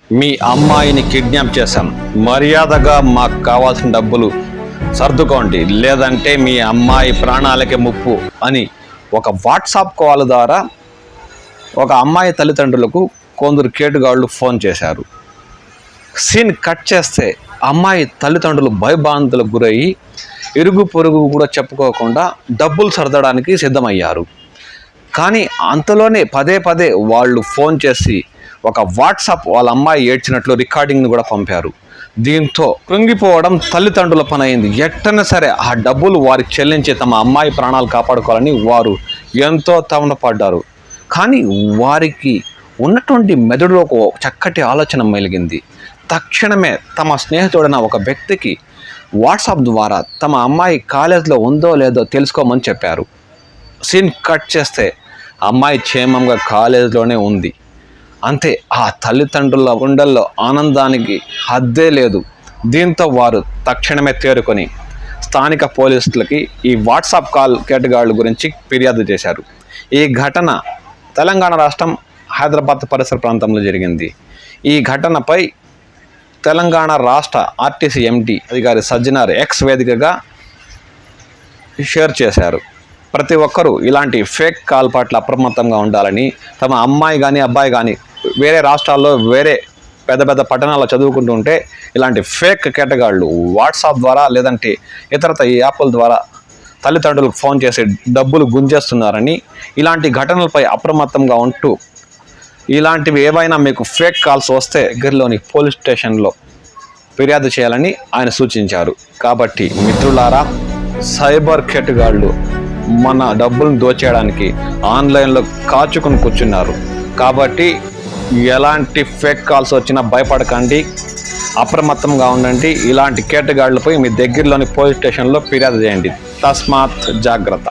మీ అమ్మాయిని కిడ్నాప్ చేశాం, మర్యాదగా మాకు కావాల్సిన డబ్బులు సర్దుకోండి, లేదంటే మీ అమ్మాయి ప్రాణాలకే ముప్పు అని ఒక వాట్సాప్ కాల్ ద్వారా ఒక అమ్మాయి తల్లిదండ్రులకు కొందరు కేటుగాళ్ళు ఫోన్ చేశారు. సీన్ కట్ చేస్తే అమ్మాయి తల్లిదండ్రులు భయభ్రాంతులకు గురయ్యి ఇరుగు పొరుగు కూడా చెప్పుకోకుండా డబ్బులు సర్దడానికి సిద్ధమయ్యారు. కానీ అంతలోనే పదే పదే వాళ్ళు ఫోన్ చేసి ఒక వాట్సాప్ వాళ్ళ అమ్మాయి ఏడ్చినట్లు రికార్డింగ్ని కూడా పంపారు. దీంతో కృంగిపోవడం తల్లిదండ్రుల పని అయింది. ఎట్టైనా సరే ఆ డబ్బులు వారికి చెల్లించి తమ అమ్మాయి ప్రాణాలు కాపాడుకోవాలని వారు ఎంతో తపన పడ్డారు. కానీ వారికి ఉన్నటువంటి మెదడులో ఒక చక్కటి ఆలోచన మెలిగింది. తక్షణమే తమ స్నేహితుడైన ఒక వ్యక్తికి వాట్సాప్ ద్వారా తమ అమ్మాయి కాలేజీలో ఉందో లేదో తెలుసుకోమని చెప్పారు. సీన్ కట్ చేస్తే అమ్మాయి క్షేమంగా కాలేజీలోనే ఉంది. అంతే, ఆ తల్లిదండ్రుల గుండెల్లో ఆనందానికి హద్దే లేదు. దీంతో వారు తక్షణమే తేరుకొని స్థానిక పోలీసులకి ఈ వాట్సాప్ కాల్ కేటగాళ్ళ గురించి ఫిర్యాదు చేశారు. ఈ ఘటన తెలంగాణ రాష్ట్రం హైదరాబాద్ పరిసర ప్రాంతంలో జరిగింది. ఈ ఘటనపై తెలంగాణ రాష్ట్ర ఆర్టీసీ ఎండి అధికారి సజ్జనార్ ఎక్స్ వేదికగా షేర్ చేశారు. ప్రతి ఒక్కరూ ఇలాంటి ఫేక్ కాల్ పట్ల అప్రమత్తంగా ఉండాలని, తమ అమ్మాయి కానీ అబ్బాయి కానీ వేరే రాష్ట్రాల్లో వేరే పెద్ద పెద్ద పట్టణాల్లో చదువుకుంటూ ఉంటే ఇలాంటి ఫేక్ కేటగాళ్ళు వాట్సాప్ ద్వారా లేదంటే ఇతరత ఈ యాప్ల ద్వారా తల్లిదండ్రులకు ఫోన్ చేసి డబ్బులు గుంజేస్తున్నారని, ఇలాంటి ఘటనలపై అప్రమత్తంగా ఉంటూ ఇలాంటివి ఏవైనా మీకు ఫేక్ కాల్స్ వస్తే దగ్గరలోని పోలీస్ స్టేషన్లో ఫిర్యాదు చేయాలని ఆయన సూచించారు. కాబట్టి మిత్రులారా, సైబర్ కేటగాళ్ళు మన డబ్బులను దోచేయడానికి ఆన్లైన్లో కాచుకొని కూర్చున్నారు. కాబట్టి ఎలాంటి ఫేక్ కాల్స్ వచ్చినా భయపడకండి, అప్రమత్తంగా ఉండండి. ఇలాంటి కేటగాళ్లపై మీ దగ్గరలోని పోలీస్ స్టేషన్లో ఫిర్యాదు చేయండి. తస్మాత్ జాగ్రత్త.